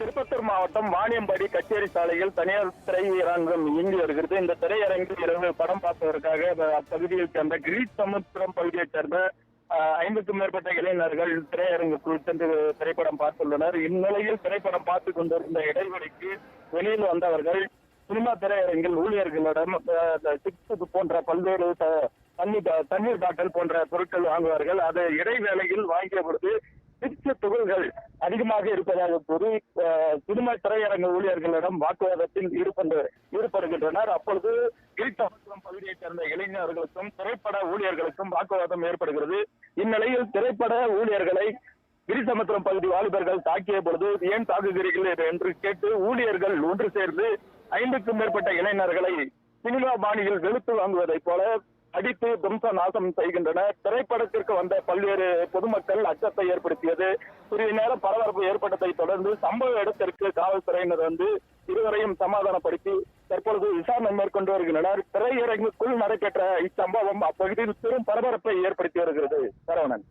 திருப்பத்தூர் மாவட்டம் வாணியம்பாடி கச்சேரி சாலையில் தனியார் திரையரங்கம் இயங்கி வருகிறது. இந்த திரையரங்கில் இரவு படம் பார்ப்பதற்காக அப்பகுதியைச் சேர்ந்த கிரீட் சமுத்திரம் பகுதியைச் சேர்ந்த 50க்கும் மேற்பட்ட இளைஞர்கள் திரையரங்குக்குள் சென்று திரைப்படம் பார்த்துள்ளனர். இந்நிலையில் திரைப்படம் பார்த்துக் கொண்டிருந்த இடைவெளிக்கு வெளியில் வந்தவர்கள் சினிமா திரையரங்கில் ஊழியர்களிடம் சிப்ஸ் போன்ற பல்வேறு தண்ணீர் பாட்டில் போன்ற பொருட்கள் வாங்குவார்கள். அதை இடைவேளையில் வாங்கிய பொழுது சிப்ஸ் துகள்கள் அதிகமாக இருப்பதாக கூறி சினிமா திரையரங்க ஊழியர்களிடம் வாக்குவாதத்தில் ஈடுபடுகின்றனர். அப்பொழுது கிரிசமுத்திரம் பகுதியைச் சேர்ந்த இளைஞர்களுக்கும் திரைப்பட ஊழியர்களுக்கும் வாக்குவாதம் ஏற்படுகிறது. இந்நிலையில் திரைப்பட ஊழியர்களை கிரிசமுத்திரம் பகுதி வாலிபர்கள் தாக்கிய பொழுது ஏன் தாக்குகிறீர்கள் என்று கேட்டு ஊழியர்கள் ஒன்று சேர்ந்து 5க்கும் மேற்பட்ட இளைஞர்களை சினிமா பாணியில் வெளுத்து வாங்குவதைப் போல அடித்து தும்ச நாசம் செய்கின்றனர். திரைப்படத்திற்கு வந்த பல்வேறு பொதுமக்கள் அச்சத்தை ஏற்படுத்தியது. சிறிது நேரம் பரபரப்பு ஏற்பட்டதை தொடர்ந்து சம்பவ இடத்திற்கு காவல்துறையினர் வந்து இருவரையும் சமாதானப்படுத்தி தற்பொழுது விசாரணை மேற்கொண்டு வருகின்றனர். திரையரங்குக்குள் நடைபெற்ற இச்சம்பவம் அப்பகுதியில் பெரும் பரபரப்பை ஏற்படுத்தி வருகிறது. சரவணன்.